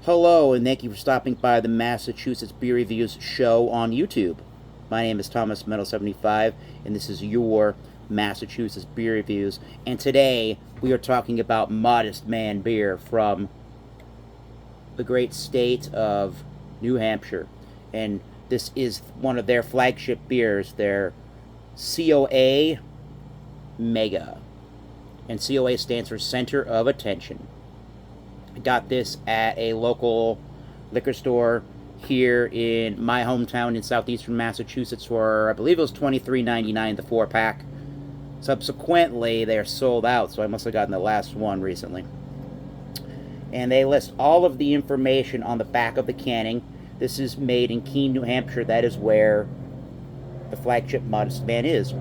Hello, and thank you for stopping by the Massachusetts Beer Reviews show on YouTube. My name is Thomas Metal 75, and this is your Massachusetts Beer Reviews. And today we are talking about Modestman beer from the great state of New Hampshire. And this is one of their flagship beers, their COA Mega. And COA stands for Center of Attention. I got this at a local liquor store here in my hometown in southeastern Massachusetts for, I believe it was $23.99 the 4-pack. Subsequently, they're sold out, so I must have gotten the last one recently. And they list all of the information on the back of the canning. This is made in Keene, New Hampshire. That is where the flagship Modestman is.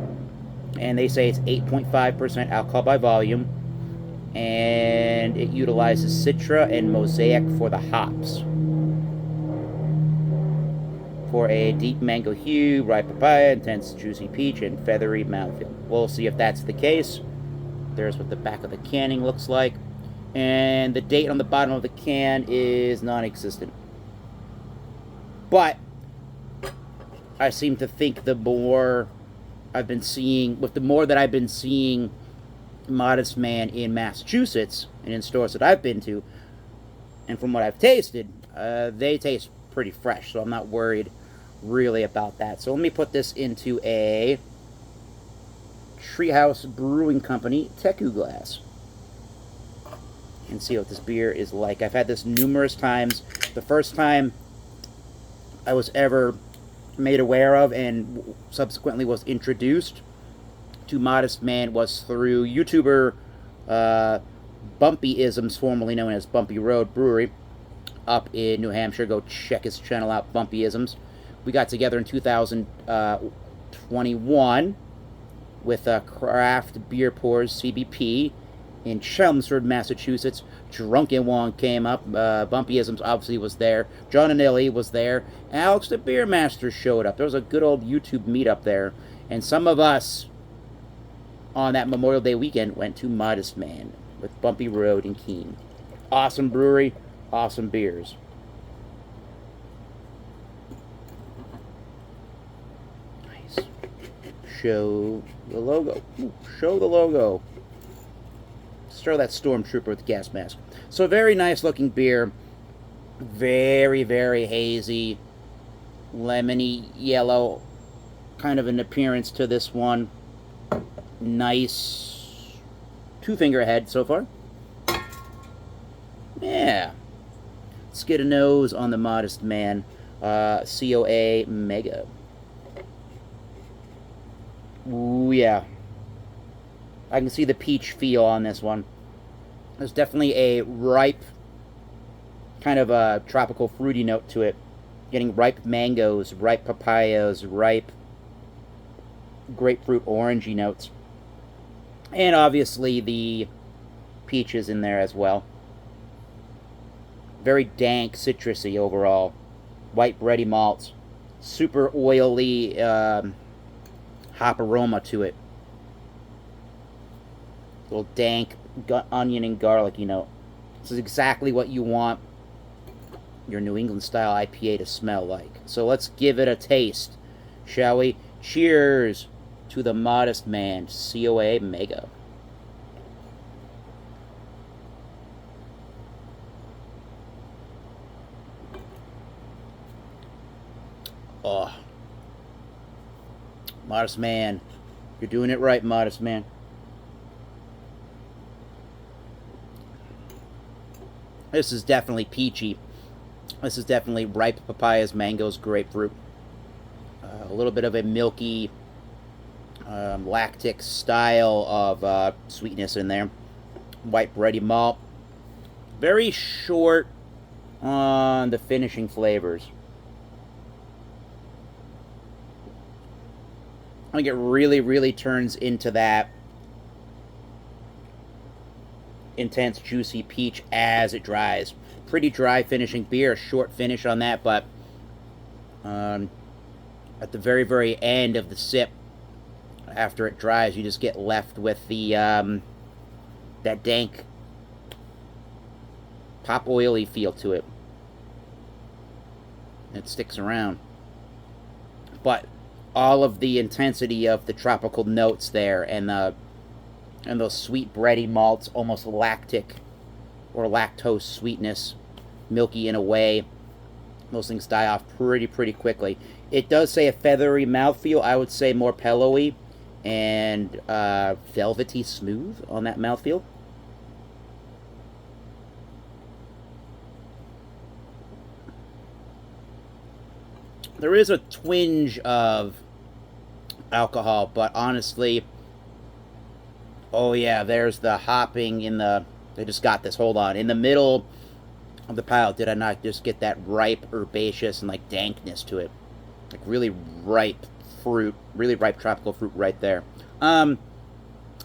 And they say it's 8.5% alcohol by volume, and it utilizes Citra and Mosaic for the hops. For a deep mango hue, ripe papaya, intense juicy peach, and feathery mouthfeel. We'll see if that's the case. There's what the back of the canning looks like. And the date on the bottom of the can is non-existent. But I seem to think the more I've been seeing, with the more that I've been seeing Modestman in Massachusetts and in stores that I've been to, and from what I've tasted, they taste pretty fresh, so I'm not worried really about that. So let me put this into a Treehouse Brewing Company Teku glass and see what this beer is like. I've had this numerous times. The first time I was ever made aware of and subsequently was introduced to Modestman was through YouTuber Bumpyisms, formerly known as Bumpy Road Brewery, up in New Hampshire. Go check his channel out, Bumpyisms. We got together in 2021 with Craft Beer Pours CBP in Chelmsford, Massachusetts. Drunken One came up. Bumpyisms obviously was there. John and Illy was there. Alex the Beer Master showed up. There was a good old YouTube meetup there. And some of us on that Memorial Day weekend went to Modestman with Bumpy Road in Keene. Awesome brewery, awesome beers. Nice. Show the logo. Ooh, show the logo. Throw that stormtrooper with the gas mask. So very nice looking beer. Very, very hazy. Lemony yellow kind of an appearance to this one. Nice 2-finger head so far. Yeah. Let's get a nose on the Modestman COA Mega. Ooh, yeah. I can see the peach feel on this one. There's definitely a ripe, kind of a tropical fruity note to it. Getting ripe mangoes, ripe papayas, ripe grapefruit orangey notes. And obviously the peaches in there as well. Very dank, citrusy overall. White bready malts. Super oily hop aroma to it. A little dank onion and garlicky note. This is exactly what you want your New England style IPA to smell like. So let's give it a taste, shall we? Cheers to the Modestman COA Mega. Oh, Modestman, you're doing it right, Modestman. This is definitely peachy. This is definitely ripe papayas, mangoes, grapefruit. A little bit of a milky, lactic style of sweetness in there. White bready malt. Very short on the finishing flavors. I think it really, really turns into that intense, juicy peach as it dries. Pretty dry finishing beer, a short finish on that, but at the very, very end of the sip, after it dries, you just get left with the that dank pop oily feel to it. It sticks around. But all of the intensity of the tropical notes there, and those sweet bready malts, almost lactic or lactose sweetness, milky in a way, those things die off pretty quickly. It does say a feathery mouthfeel. I would say more pillowy and velvety smooth on that mouthfeel. There is a twinge of alcohol, but honestly, oh yeah, there's the hopping in the. I just got this. Hold on. In the middle of the pile, did I not just get that ripe, herbaceous, and like dankness to it? Like really ripe fruit, really ripe tropical fruit right there. But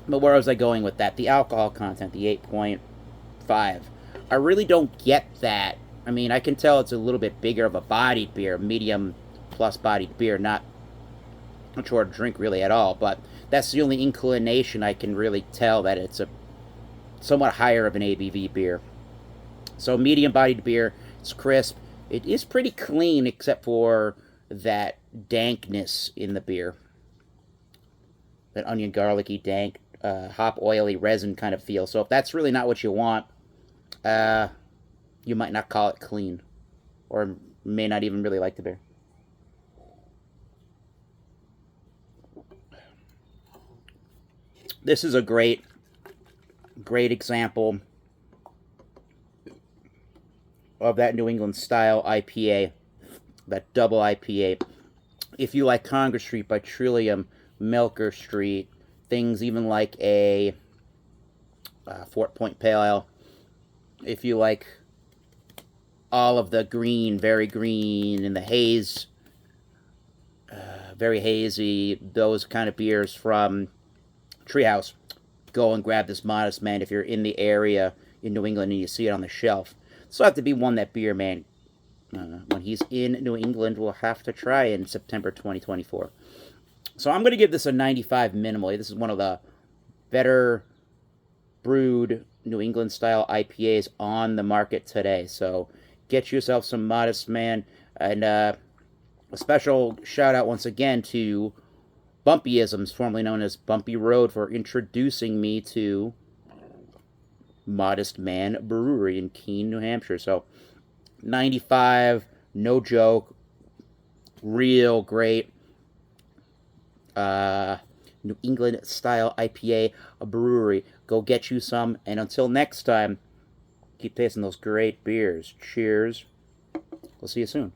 where was I going with that? The alcohol content, the 8.5. I really don't get that. I mean, I can tell it's a little bit bigger of a bodied beer, medium plus bodied beer, not a short drink really at all, but that's the only inclination I can really tell that it's a somewhat higher of an ABV beer. So medium bodied beer, it's crisp. It is pretty clean except for that dankness in the beer. That onion garlicky dank, hop oily resin kind of feel. So if that's really not what you want, you might not call it clean, or may not even really like the beer. This is a great example of that New England style IPA, that double IPA. If you like Congress Street by Trillium, Milker Street, things even like a Fort Point Pale Ale, if you like all of the green, very green, and the haze, very hazy, those kind of beers from Treehouse, go and grab this Modestman if you're in the area in New England and you see it on the shelf. So have to be one that beer man, when he's in New England, will have to try in September 2024. So I'm going to give this a 95 minimally. This is one of the better brewed New England style IPAs on the market today. So get yourself some Modestman. And a special shout out once again to Bumpyisms, formerly known as Bumpy Road, for introducing me to Modestman Brewery in Keene, New Hampshire. So 95, no joke, real great New England style IPA, a brewery. Go get you some, and until next time, keep tasting those great beers. Cheers. We'll see you soon.